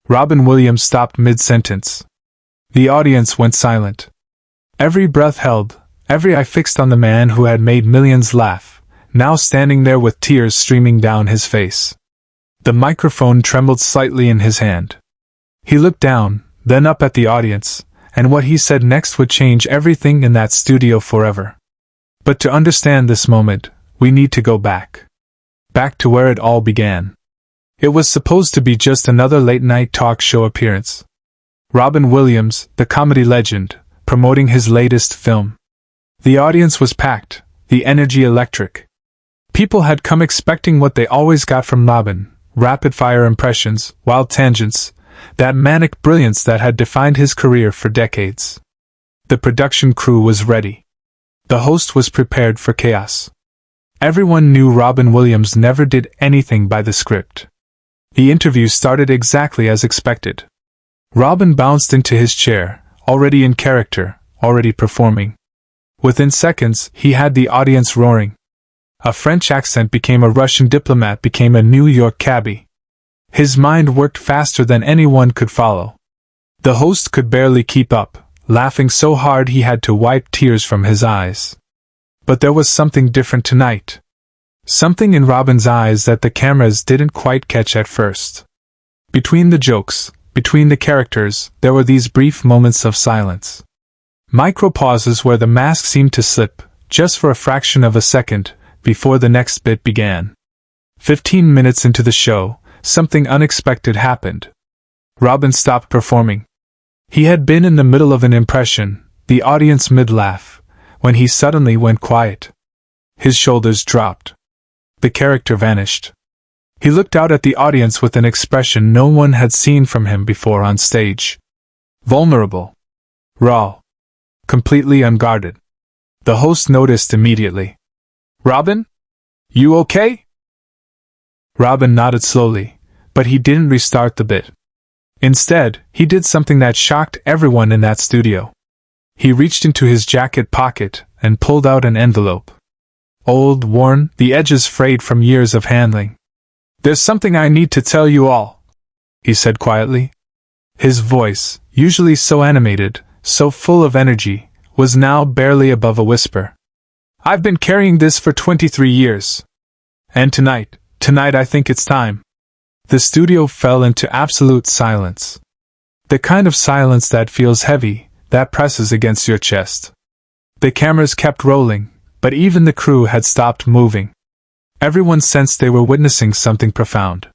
Robin Williams stopped mid-sentence. The audience went silent. Every breath held, every eye fixed on the man who had made millions laugh, now standing there with tears streaming down his face. The microphone trembled slightly in his hand. He looked down, then up at the audience, and what he said next would change everything in that studio forever. But to understand this moment, we need to go back. Back to where it all began. It was supposed to be just another late-night talk show appearance. Robin Williams, the comedy legend, promoting his latest film. The audience was packed, the energy electric. People had come expecting what they always got from Robin: rapid-fire impressions, wild tangents, that manic brilliance that had defined his career for decades. The production crew was ready. The host was prepared for chaos. Everyone knew Robin Williams never did anything by the script. The interview started exactly as expected. Robin bounced into his chair, already in character, already performing. Within seconds, he had the audience roaring. A French accent became a Russian diplomat, became a New York cabbie. His mind worked faster than anyone could follow. The host could barely keep up, laughing so hard he had to wipe tears from his eyes. But there was something different tonight. Something in Robin's eyes that the cameras didn't quite catch at first. Between the jokes, between the characters, there were these brief moments of silence. Micro-pauses where the mask seemed to slip, just for a fraction of a second, before the next bit began. 15 minutes into the show, something unexpected happened. Robin stopped performing. He had been in the middle of an impression, the audience mid-laugh, when he suddenly went quiet. His shoulders dropped. The character vanished. He looked out at the audience with an expression no one had seen from him before on stage. Vulnerable. Raw. Completely unguarded. The host noticed immediately. "Robin? You okay?" Robin nodded slowly, but he didn't restart the bit. Instead, he did something that shocked everyone in that studio. He reached into his jacket pocket and pulled out an envelope. Old, worn, the edges frayed from years of handling. "There's something I need to tell you all," he said quietly. His voice, usually so animated, so full of energy, was now barely above a whisper. "I've been carrying this for 23 years. And tonight I think it's time." The studio fell into absolute silence. The kind of silence that feels heavy, that presses against your chest. The cameras kept rolling, but even the crew had stopped moving. Everyone sensed they were witnessing something profound.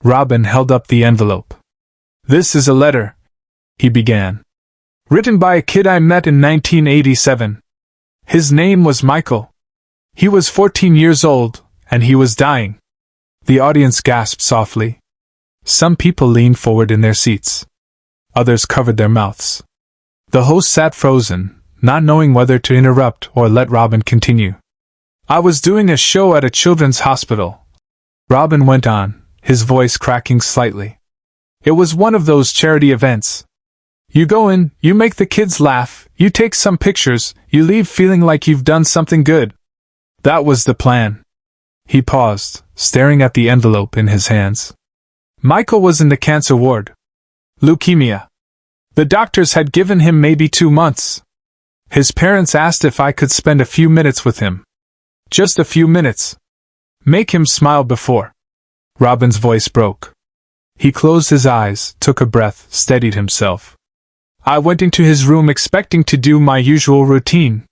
Robin held up the envelope. "This is a letter," he began. "Written by a kid I met in 1987. His name was Michael. He was 14 years old, and he was dying." The audience gasped softly. Some people leaned forward in their seats. Others covered their mouths. The host sat frozen, not knowing whether to interrupt or let Robin continue. "I was doing a show at a children's hospital," Robin went on, his voice cracking slightly. "It was one of those charity events. You go in, you make the kids laugh, you take some pictures, you leave feeling like you've done something good. That was the plan." He paused, staring at the envelope in his hands. "Michael was in the cancer ward. Leukemia. The doctors had given him maybe 2 months. His parents asked if I could spend a few minutes with him. Just a few minutes. Make him smile before." Robin's voice broke. He closed his eyes, took a breath, steadied himself. "I went into his room expecting to do my usual routine.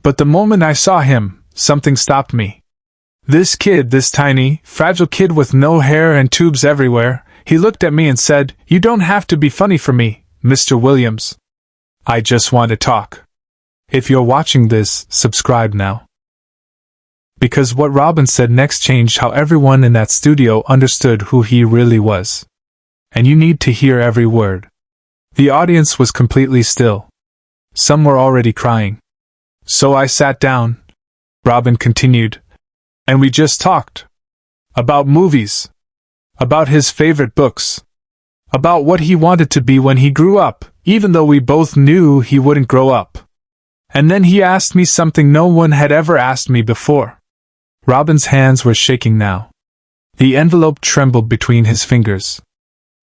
But the moment I saw him, something stopped me. This kid, this tiny, fragile kid with no hair and tubes everywhere, he looked at me and said, 'You don't have to be funny for me, Mr. Williams. I just want to talk.' If you're watching this, subscribe now." Because what Robin said next changed how everyone in that studio understood who he really was. And you need to hear every word. The audience was completely still. Some were already crying. "So I sat down," Robin continued, "and we just talked. About movies. About his favorite books. About what he wanted to be when he grew up, even though we both knew he wouldn't grow up. And then he asked me something no one had ever asked me before." Robin's hands were shaking now. The envelope trembled between his fingers.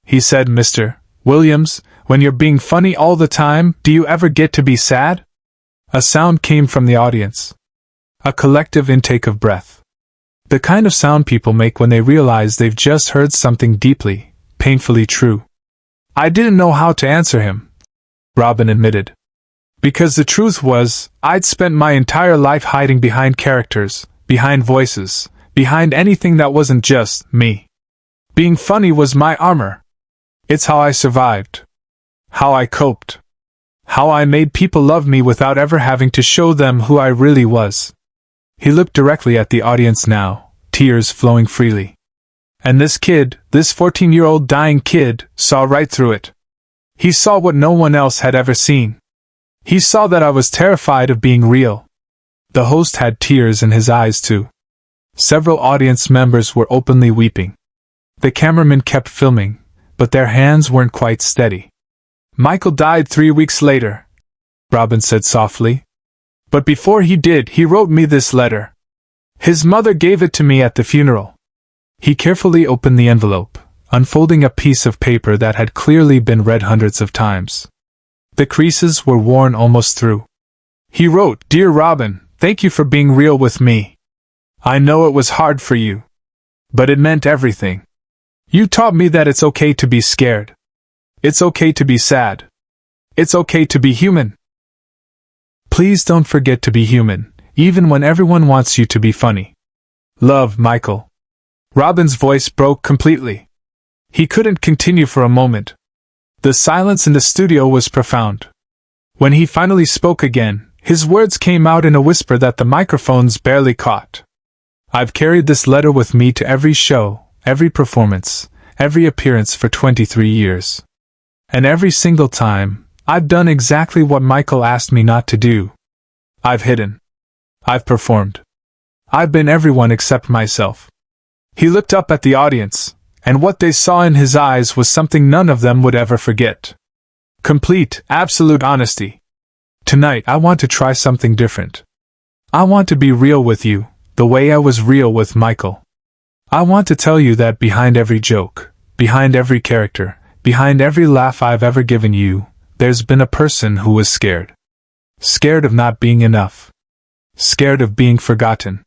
he said. Mr. Williams, when you're being funny all the time, do you ever get to be sad? A sound came from the audience. A collective intake of breath. The kind of sound people make when they realize they've just heard something deeply, painfully true. I didn't know how to answer him, Robin admitted. Because the truth was, I'd spent my entire life hiding behind characters, behind voices, behind anything that wasn't just me. Being funny was my armor. It's how I survived. How I coped. How I made people love me without ever having to show them who I really was. He looked directly at the audience now, tears flowing freely. And this kid, this 14-year-old dying kid, saw right through it. He saw what no one else had ever seen. He saw that I was terrified of being real. The host had tears in his eyes too. Several audience members were openly weeping. The cameramen kept filming, but their hands weren't quite steady. Michael died 3 weeks later, Robin said softly. But before he did, he wrote me this letter. His mother gave it to me at the funeral. He carefully opened the envelope, unfolding a piece of paper that had clearly been read hundreds of times. The creases were worn almost through. He wrote, "Dear Robin, thank you for being real with me. I know it was hard for you. But it meant everything. You taught me that it's okay to be scared. It's okay to be sad. It's okay to be human. Please don't forget to be human, even when everyone wants you to be funny. Love, Michael." Robin's voice broke completely. He couldn't continue for a moment. The silence in the studio was profound. When he finally spoke again, his words came out in a whisper that the microphones barely caught. "I've carried this letter with me to every show, every performance, every appearance for 23 years. And every single time, I've done exactly what Michael asked me not to do. I've hidden. I've performed. I've been everyone except myself." He looked up at the audience, and what they saw in his eyes was something none of them would ever forget. Complete, absolute honesty. "Tonight I want to try something different. I want to be real with you, the way I was real with Michael. I want to tell you that behind every joke, behind every character, behind every laugh I've ever given you, there's been a person who was scared. Scared of not being enough. Scared of being forgotten.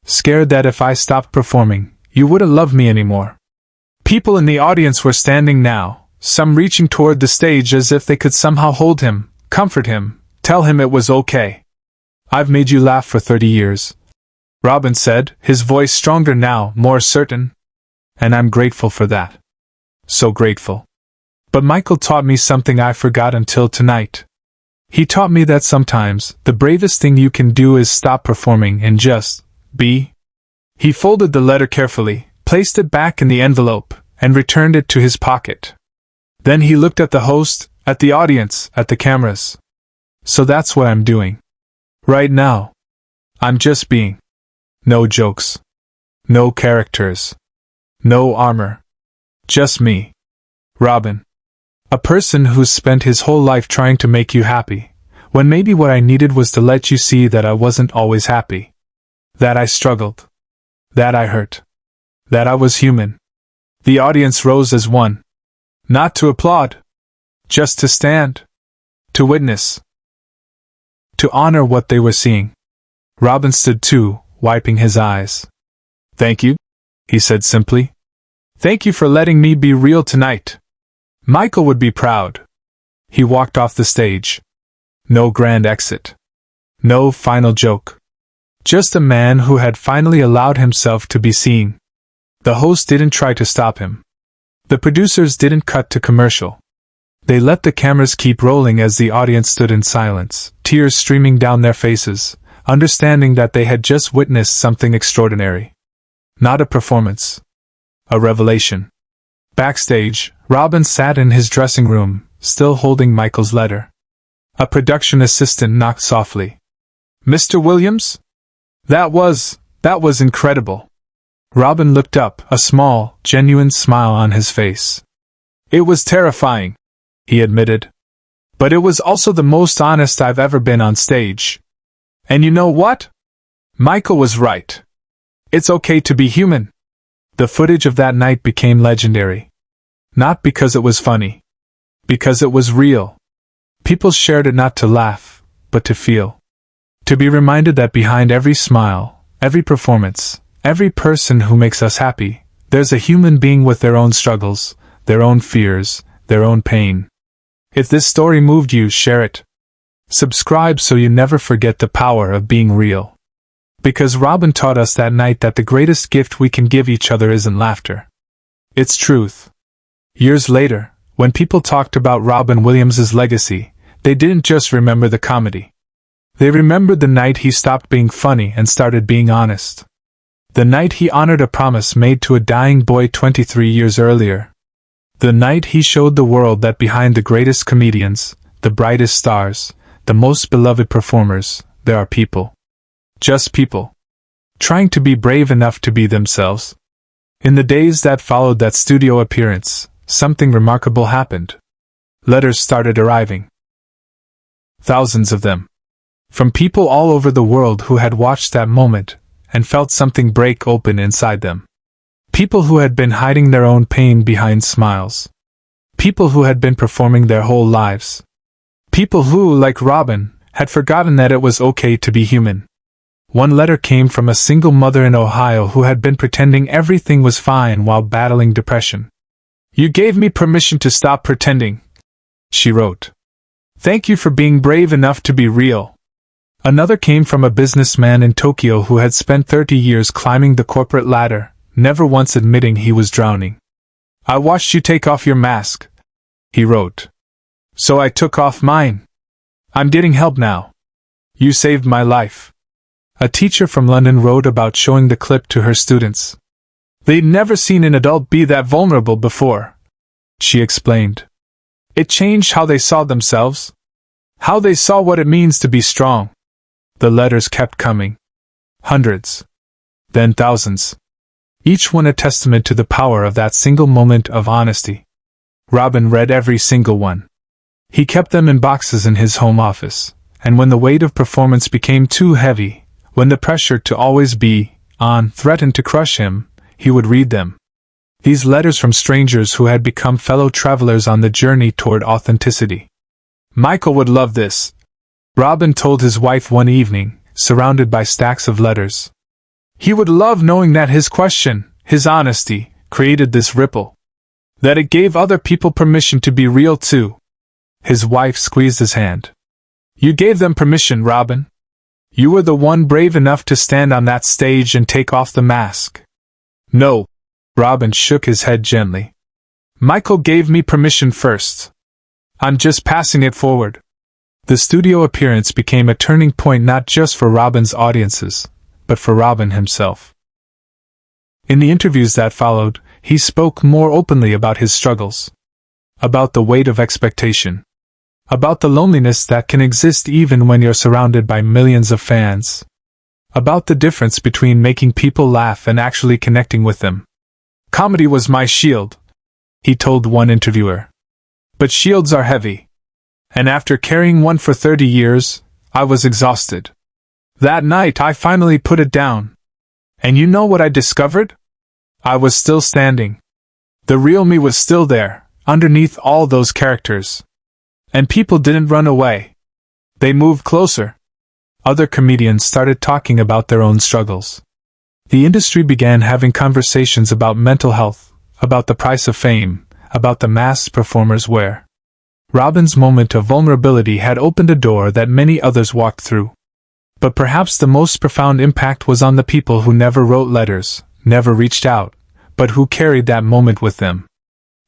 Scared that if I stopped performing, you wouldn't love me anymore." People in the audience were standing now, some reaching toward the stage as if they could somehow hold him, comfort him, tell him it was okay. "I've made you laugh for 30 years, Robin said, his voice stronger now, more certain. "And I'm grateful for that. So grateful. But Michael taught me something I forgot until tonight. He taught me that sometimes, the bravest thing you can do is stop performing and just be." He folded the letter carefully, placed it back in the envelope, and returned it to his pocket. Then he looked at the host, at the audience, at the cameras. "So that's what I'm doing. Right now. I'm just being. No jokes. No characters. No armor. Just me. Robin. A person who's spent his whole life trying to make you happy, when maybe what I needed was to let you see that I wasn't always happy. That I struggled. That I hurt. That I was human." The audience rose as one. Not to applaud. Just to stand. To witness. To honor what they were seeing. Robin stood too, wiping his eyes. "Thank you," he said simply. "Thank you for letting me be real tonight. Michael would be proud." He walked off the stage. No grand exit. No final joke. Just a man who had finally allowed himself to be seen. The host didn't try to stop him. The producers didn't cut to commercial. They let the cameras keep rolling as the audience stood in silence, tears streaming down their faces, understanding that they had just witnessed something extraordinary. Not a performance. A revelation. Backstage, Robin sat in his dressing room, still holding Michael's letter. A production assistant knocked softly. "Mr. Williams? That was incredible." Robin looked up, a small, genuine smile on his face. "It was terrifying," he admitted. "But it was also the most honest I've ever been on stage. And you know what? Michael was right. It's okay to be human." The footage of that night became legendary. Not because it was funny. Because it was real. People shared it not to laugh, but to feel. To be reminded that behind every smile, every performance, every person who makes us happy, there's a human being with their own struggles, their own fears, their own pain. If this story moved you, share it. Subscribe so you never forget the power of being real. Because Robin taught us that night that the greatest gift we can give each other isn't laughter. It's truth. Years later, when people talked about Robin Williams' legacy, they didn't just remember the comedy. They remembered the night he stopped being funny and started being honest. The night he honored a promise made to a dying boy 23 years earlier. The night he showed the world that behind the greatest comedians, the brightest stars, the most beloved performers, there are people. Just people. Trying to be brave enough to be themselves. In the days that followed that studio appearance, something remarkable happened. Letters started arriving. Thousands of them. From people all over the world who had watched that moment and felt something break open inside them. People who had been hiding their own pain behind smiles. People who had been performing their whole lives. People who, like Robin, had forgotten that it was okay to be human. One letter came from a single mother in Ohio who had been pretending everything was fine while battling depression. "You gave me permission to stop pretending," she wrote. "Thank you for being brave enough to be real." Another came from a businessman in Tokyo who had spent 30 years climbing the corporate ladder, never once admitting he was drowning. "I watched you take off your mask," he wrote. "So I took off mine. I'm getting help now. You saved my life." A teacher from London wrote about showing the clip to her students. "They'd never seen an adult be that vulnerable before," she explained. "It changed how they saw themselves. How they saw what it means to be strong." The letters kept coming. Hundreds. Then thousands. Each one a testament to the power of that single moment of honesty. Robin read every single one. He kept them in boxes in his home office, and when the weight of performance became too heavy, when the pressure to always be on threatened to crush him, he would read them. These letters from strangers who had become fellow travelers on the journey toward authenticity. "Michael would love this," Robin told his wife one evening, surrounded by stacks of letters. "He would love knowing that his question, his honesty, created this ripple. That it gave other people permission to be real too." His wife squeezed his hand. "You gave them permission, Robin. You were the one brave enough to stand on that stage and take off the mask." "No," Robin shook his head gently. "Michael gave me permission first. I'm just passing it forward." The studio appearance became a turning point not just for Robin's audiences, but for Robin himself. In the interviews that followed, he spoke more openly about his struggles. About the weight of expectation. About the loneliness that can exist even when you're surrounded by millions of fans. About the difference between making people laugh and actually connecting with them. "Comedy was my shield," he told one interviewer. "But shields are heavy. And after carrying one for 30 years, I was exhausted. That night I finally put it down. And you know what I discovered? I was still standing. The real me was still there, underneath all those characters. And people didn't run away. They moved closer." Other comedians started talking about their own struggles. The industry began having conversations about mental health, about the price of fame, about the masks performers wear. Robin's moment of vulnerability had opened a door that many others walked through. But perhaps the most profound impact was on the people who never wrote letters, never reached out, but who carried that moment with them.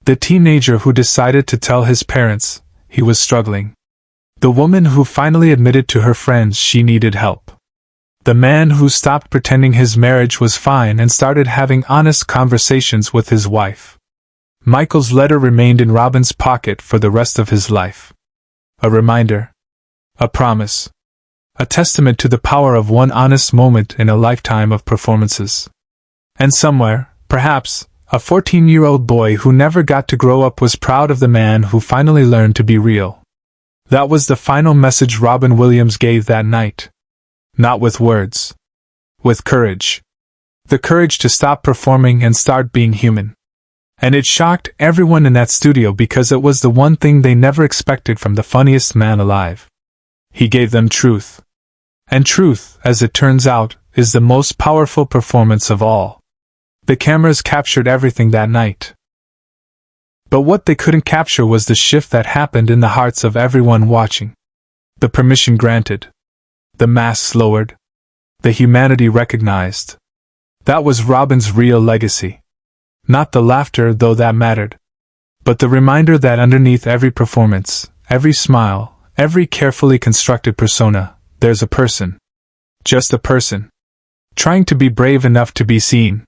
The teenager who decided to tell his parents he was struggling. The woman who finally admitted to her friends she needed help. The man who stopped pretending his marriage was fine and started having honest conversations with his wife. Michael's letter remained in Robin's pocket for the rest of his life. A reminder. A promise. A testament to the power of one honest moment in a lifetime of performances. And somewhere, perhaps, a 14-year-old boy who never got to grow up was proud of the man who finally learned to be real. That was the final message Robin Williams gave that night. Not with words. With courage. The courage to stop performing and start being human. And it shocked everyone in that studio because it was the one thing they never expected from the funniest man alive. He gave them truth. And truth, as it turns out, is the most powerful performance of all. The cameras captured everything that night. But what they couldn't capture was the shift that happened in the hearts of everyone watching. The permission granted. The masks lowered. The humanity recognized. That was Robin's real legacy. Not the laughter, though that mattered, but the reminder that underneath every performance, every smile, every carefully constructed persona, there's a person. Just a person. Trying to be brave enough to be seen.